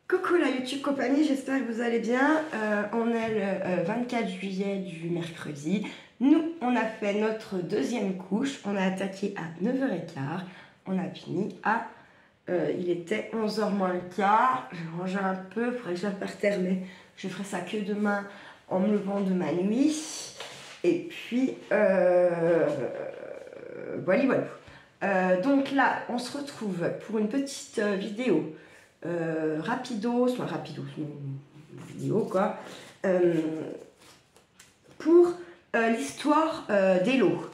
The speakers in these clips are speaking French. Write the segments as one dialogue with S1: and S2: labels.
S1: Coucou la YouTube compagnie, j'espère que vous allez bien. On est le 24 juillet du mercredi. Nous, on a fait notre deuxième couche. On a attaqué à 9h15. On a fini à... il était 11h moins le quart. J'ai rangé un peu, il faudrait que je la par terre, mais je ferai ça que demain en me levant de ma nuit. Et puis, voilà. Donc là, on se retrouve pour une petite vidéo. Rapidos, vidéo quoi, pour l'histoire des lots.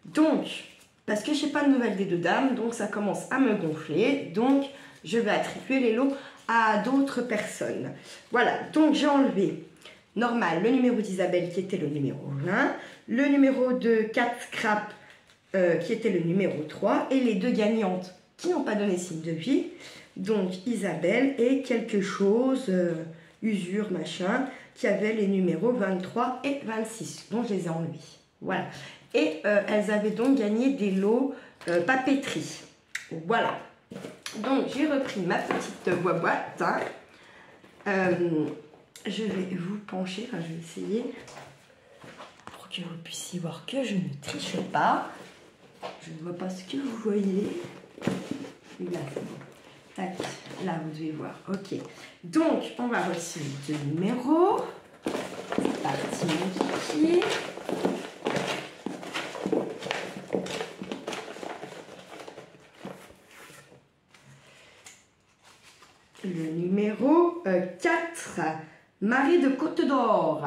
S1: Donc, parce que je n'ai pas de nouvelles des deux dames, donc ça commence à me gonfler, donc je vais attribuer les lots à d'autres personnes. Voilà, donc j'ai enlevé normal le numéro d'Isabelle qui était le numéro 1, le numéro de 4 scrap qui était le numéro 3 et les deux gagnantes qui n'ont pas donné signe de vie. Donc Isabelle et quelque chose, usure, machin, qui avait les numéros 23 et 26. Donc je les ai enlevés. Voilà. Et elles avaient donc gagné des lots papeterie. Voilà. Donc j'ai repris ma petite boîte. Hein. Je vais vous pencher, enfin je vais essayer pour que vous puissiez voir que je ne triche pas. Je ne vois pas ce que vous voyez. Là, c'est bon. Tac, là vous devez voir, ok. Donc on va retirer deux numéros. C'est parti mon kiki. Le numéro 4, Marie de Côte d'Or.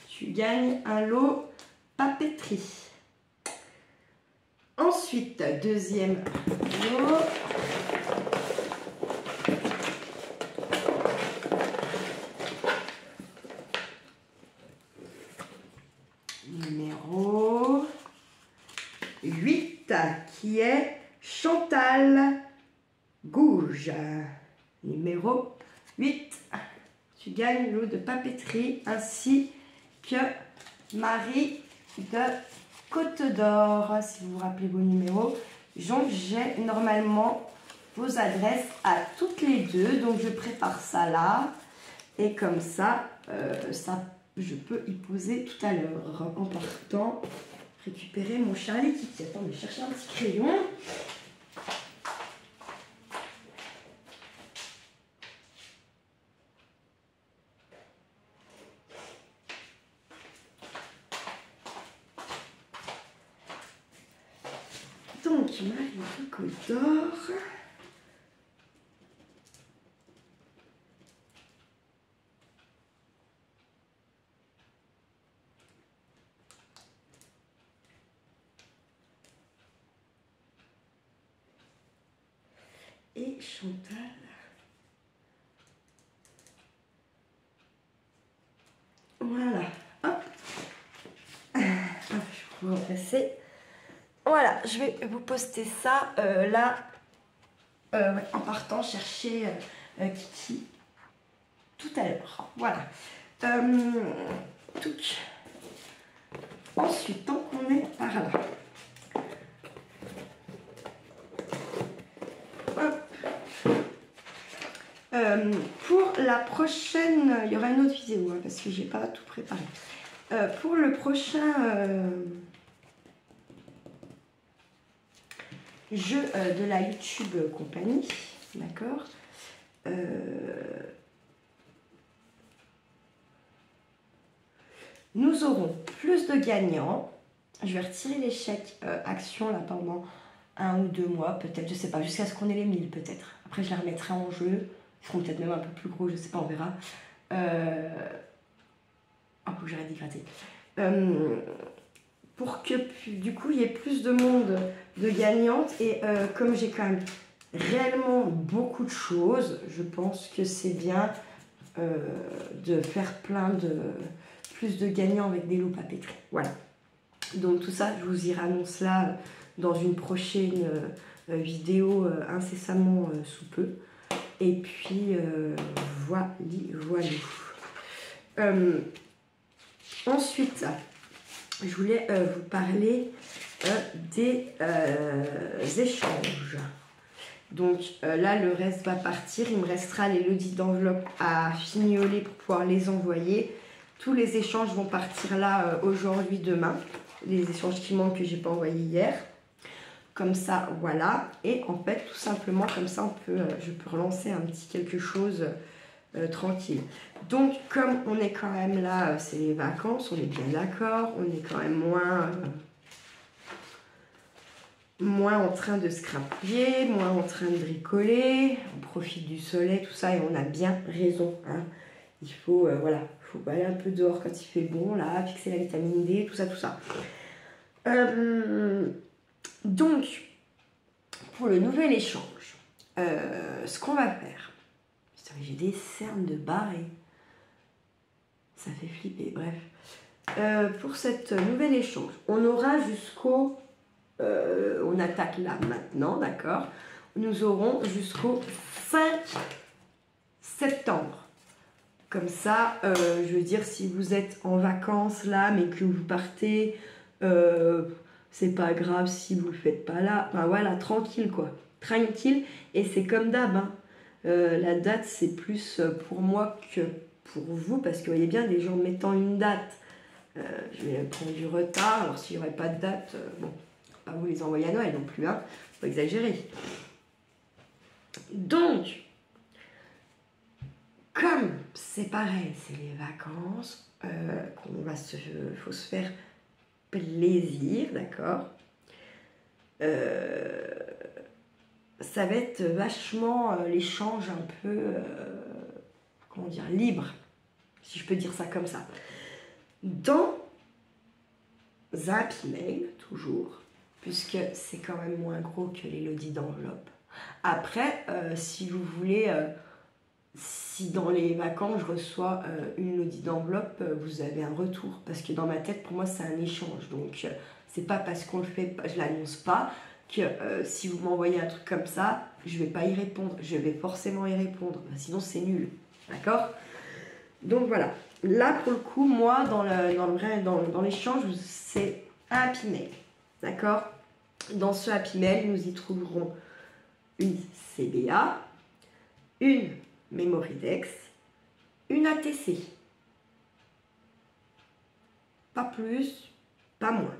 S1: Tu gagnes un lot papeterie. Ensuite, deuxième lot. Numéro 8 qui est Chantal Gouge. Numéro 8, tu gagnes l'eau de papeterie ainsi que Marie de Côte d'Or. Si vous vous rappelez vos numéros, donc j'ai normalement vos adresses à toutes les deux. Donc je prépare ça là et comme ça, je peux y poser tout à l'heure en partant récupérer mon Charlie Kiki. Attendez, chercher un petit crayon. Donc, Marie de Côte d'Or. Et Chantal. Voilà. Hop. Je vais pouvoir passer. Voilà, je vais vous poster ça là en partant chercher Kiki tout à l'heure. Voilà. Ensuite, tant qu'on est par là. Pour la prochaine, il y aura une autre vidéo hein, parce que j'ai pas tout préparé. Pour le prochain jeu de la YouTube compagnie, d'accord. Nous aurons plus de gagnants. Je vais retirer les chèques actions là pendant 1 ou 2 mois, peut-être, je sais pas, jusqu'à ce qu'on ait les 1000 peut-être. Après je les remettrai en jeu. Ils seront peut-être même un peu plus gros, je sais pas, on verra. Oh, faut que j'arrête d'y gratter. Pour que du coup il y ait plus de monde de gagnantes et comme j'ai quand même réellement beaucoup de choses, je pense que c'est bien de faire plus de gagnants avec des lots papeterie. Voilà. Donc tout ça, je vous y annonce là dans une prochaine vidéo incessamment sous peu. Et puis voilà. Ensuite, je voulais vous parler des échanges. Donc là, le reste va partir. Il me restera les lodis d'enveloppe à fignoler pour pouvoir les envoyer. Tous les échanges vont partir là aujourd'hui, demain. Les échanges qui manquent que j'ai pas envoyés hier. Comme ça, voilà. Et en fait, tout simplement, comme ça, je peux relancer un petit quelque chose tranquille. Donc, comme on est quand même là, c'est les vacances, on est bien d'accord. On est quand même moins en train de se crapouiller, moins en train de bricoler. On profite du soleil, tout ça, et on a bien raison. Hein. Il faut, voilà, faut aller un peu dehors quand il fait bon, là, fixer la vitamine D, tout ça, tout ça. Donc, pour le nouvel échange, ce qu'on va faire, j'ai des cernes de barré, ça fait flipper, bref. Pour cet nouvel échange, on aura jusqu'au, on attaque là maintenant, d'accord, nous aurons jusqu'au 5 septembre. Comme ça, je veux dire, si vous êtes en vacances là, mais que vous partez, c'est pas grave si vous le faites pas là. Enfin voilà, tranquille quoi. Tranquille. Et c'est comme d'hab. Hein. La date, c'est plus pour moi que pour vous. Parce que vous voyez bien, les gens mettant une date, je vais prendre du retard. Alors s'il n'y aurait pas de date, bon, pas vous les envoyer à Noël non plus. Hein. Faut exagérer. Donc, comme c'est pareil, c'est les vacances, faut se faire plaisir, d'accord, ça va être vachement l'échange un peu, comment dire, libre, si je peux dire ça comme ça. Dans un happy mail, toujours, puisque c'est quand même moins gros que les lodis d'enveloppe. Après, si vous voulez... si dans les vacances je reçois une lodie d'enveloppe, vous avez un retour. Parce que dans ma tête, pour moi, c'est un échange. Donc, c'est pas parce qu'on le fait, je l'annonce pas, que si vous m'envoyez un truc comme ça, je vais pas y répondre. Je vais forcément y répondre. Sinon, c'est nul. D'accord? Donc, voilà. Là, pour le coup, moi, dans l'échange, c'est un happy mail. D'accord? Dans ce happy mail, nous y trouverons une CBA, une Memoridex, une ATC. Pas plus, pas moins.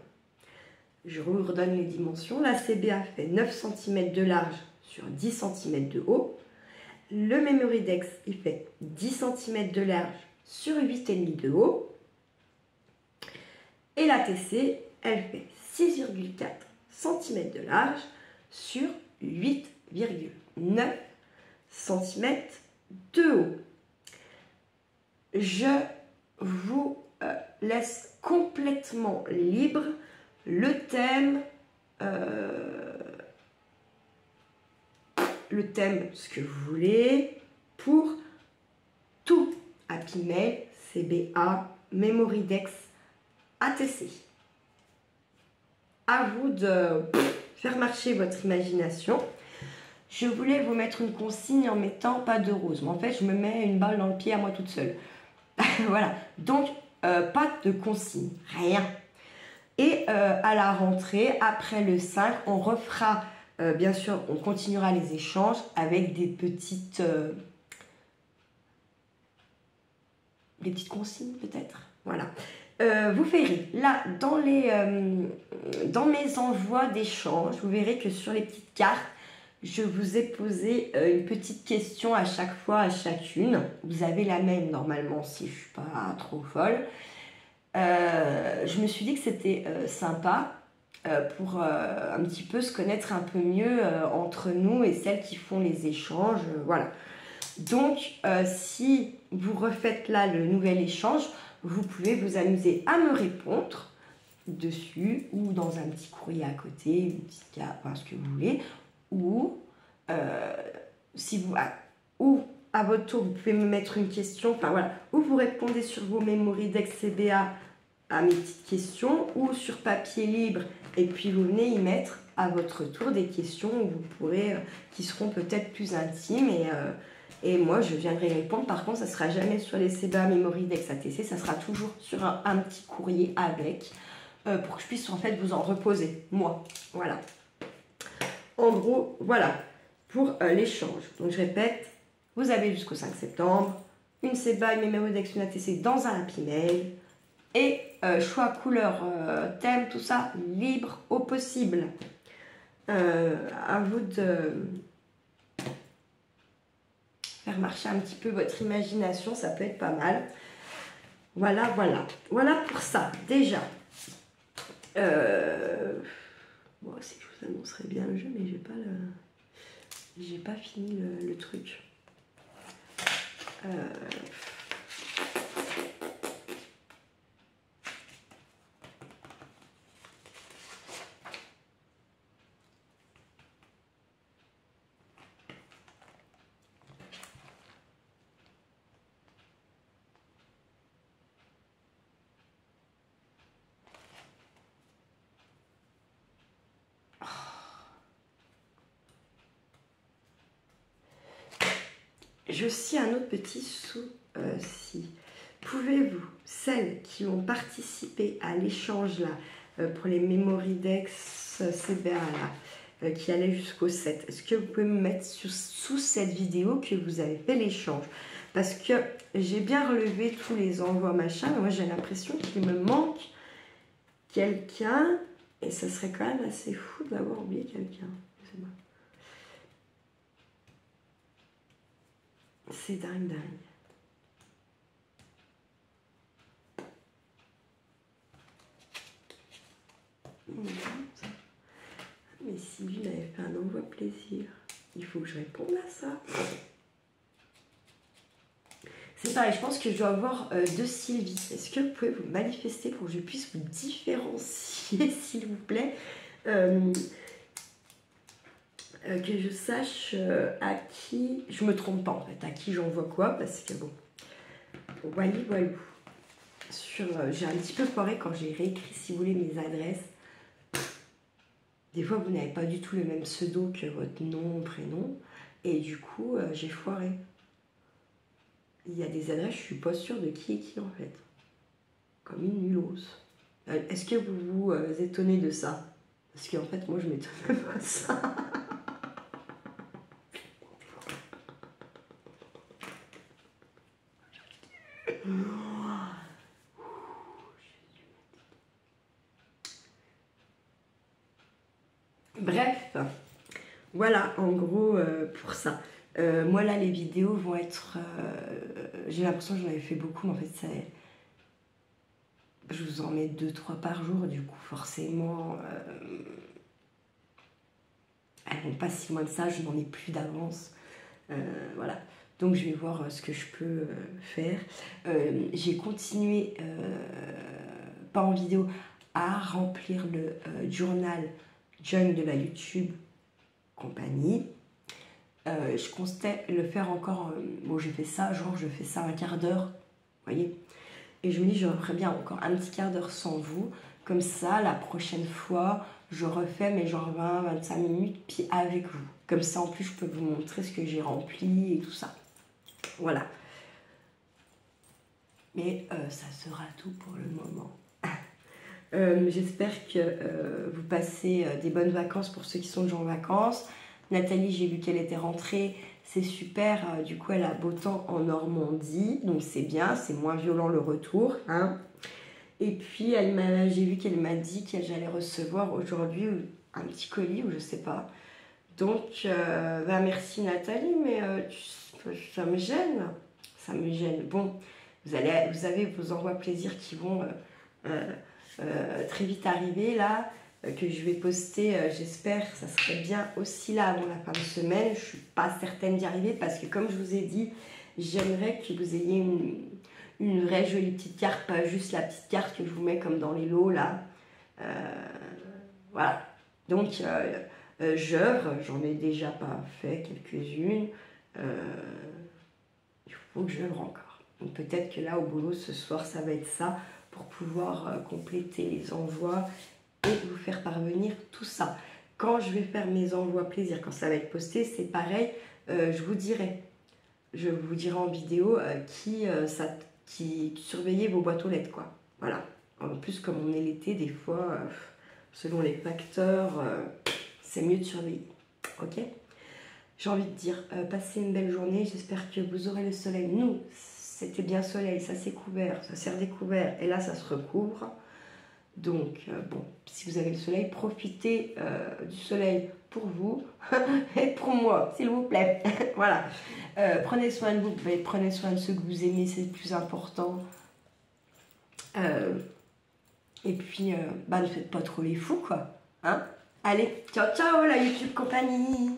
S1: Je vous redonne les dimensions. La CBA fait 9 cm de large sur 10 cm de haut. Le Memoridex, il fait 10 cm de large sur 8,5 de haut. Et l'ATC, elle fait 6,4 cm de large sur 8,9 cm de haut. Je vous laisse complètement libre. Le thème, ce que vous voulez, pour tout Happy Mail, CBA, Memoridex, ATC. À vous de faire marcher votre imagination. Je voulais vous mettre une consigne en mettant pas de rose. Mais en fait, je me mets une balle dans le pied à moi toute seule. Voilà. Donc, pas de consigne. Rien. Et à la rentrée, après le 5, on refera, bien sûr, on continuera les échanges avec des petites consignes peut-être. Voilà. Vous verrez, là, dans mes envois d'échanges, vous verrez que sur les petites cartes, je vous ai posé une petite question à chaque fois, à chacune. Vous avez la même normalement si je ne suis pas trop folle. Je me suis dit que c'était sympa pour un petit peu se connaître un peu mieux entre nous et celles qui font les échanges. Voilà. Donc, si vous refaites là le nouvel échange, vous pouvez vous amuser à me répondre dessus ou dans un petit courrier à côté, une petite carte, enfin, ce que vous voulez. Ou ou à votre tour vous pouvez me mettre une question, enfin voilà, ou vous répondez sur vos Memoridex CBA à mes petites questions, ou sur papier libre et puis vous venez y mettre à votre tour des questions où vous pourrez, qui seront peut-être plus intimes et moi je viendrai répondre. Par contre ça ne sera jamais sur les CBA Memoridex ATC, ça sera toujours sur un petit courrier avec pour que je puisse en fait vous en reposer moi, voilà. En gros, voilà. pour l'échange. Donc je répète, vous avez jusqu'au 5 septembre, une CBA, une Memodex, une ATC dans un Happy Mail, et choix, couleur, thème, tout ça, libre au possible. À vous de faire marcher un petit peu votre imagination, ça peut être pas mal. Voilà, voilà. Voilà pour ça, déjà. Bon, c'est que je vous annoncerai bien le jeu, mais j'ai pas fini le truc. J'ai aussi un autre petit souci. Pouvez-vous, celles qui ont participé à l'échange là, pour les Memorydex CBA là, qui allait jusqu'au 7, est-ce que vous pouvez me mettre sous cette vidéo que vous avez fait l'échange? Parce que j'ai bien relevé tous les envois machin, mais moi j'ai l'impression qu'il me manque quelqu'un, et ça serait quand même assez fou d'avoir oublié quelqu'un. C'est dingue, dingue. Mais Sylvie m'avait fait un envoi plaisir. Il faut que je réponde à ça. C'est pareil, je pense que je dois avoir deux Sylvie. Est-ce que vous pouvez vous manifester pour que je puisse vous différencier, s'il vous plaît, que je sache à qui... Je me trompe pas en fait, à qui j'envoie quoi, parce que bon... Voilà, voilà. J'ai un petit peu foiré quand j'ai réécrit, si vous voulez, mes adresses. Des fois, vous n'avez pas du tout le même pseudo que votre nom, prénom. Et du coup, j'ai foiré. Il y a des adresses, je suis pas sûre de qui est qui, en fait. Comme une nulos. Est-ce que vous vous étonnez de ça? Parce qu'en fait, moi, je m'étonne pas de ça. Bref, voilà en gros pour ça. Moi là les vidéos vont être... j'ai l'impression que j'en avais fait beaucoup, mais en fait je vous en mets 2-3 par jour, du coup forcément elles vont pas si loin de ça, je n'en ai plus d'avance. Voilà. Donc je vais voir ce que je peux faire. J'ai continué, pas en vidéo, à remplir le journal John de la YouTube compagnie. Je comptais le faire encore, bon j'ai fait ça, genre je fais ça un quart d'heure, vous voyez. Et je me dis j'aurais bien encore un petit quart d'heure sans vous, comme ça la prochaine fois je refais mais genre 20-25 minutes puis avec vous. Comme ça en plus je peux vous montrer ce que j'ai rempli et tout ça. Voilà. Mais ça sera tout pour le moment. J'espère que vous passez des bonnes vacances pour ceux qui sont déjà en vacances. Nathalie, j'ai vu qu'elle était rentrée, c'est super. Du coup, elle a beau temps en Normandie, donc c'est bien, c'est moins violent le retour. Hein. Et puis, j'ai vu qu'elle m'a dit qu'elle allait recevoir aujourd'hui un petit colis ou je sais pas. Donc, bah, merci Nathalie, mais ça me gêne. Ça me gêne. Bon, vous avez vos envois plaisir qui vont très vite arriver là, que je vais poster, j'espère, ça serait bien aussi là avant la fin de semaine. Je suis pas certaine d'y arriver parce que comme je vous ai dit, j'aimerais que vous ayez une vraie jolie petite carte, pas juste la petite carte que je vous mets comme dans les lots là. Voilà. Donc, j'œuvre, j'en ai déjà pas fait quelques-unes. Il faut que j'œuvre encore. Donc peut-être que là au boulot ce soir ça va être ça pour pouvoir compléter les envois et vous faire parvenir tout ça. Quand je vais faire mes envois plaisir, quand ça va être posté, c'est pareil, je vous dirai. Je vous dirai en vidéo qui surveillez vos boîtes aux lettres, quoi. Voilà. En plus, comme on est l'été, des fois, selon les facteurs, c'est mieux de surveiller. Ok ? j'ai envie de dire, passez une belle journée. J'espère que vous aurez le soleil. Nous, c'était bien soleil, ça s'est couvert, ça s'est redécouvert. Et là, ça se recouvre. Donc, bon, si vous avez le soleil, profitez du soleil pour vous et pour moi, s'il vous plaît. Voilà. Prenez soin de vous, prenez soin de ceux que vous aimez, c'est le plus important. Et puis, ne faites pas trop les fous, quoi. Hein? Allez, ciao, ciao, la YouTube compagnie!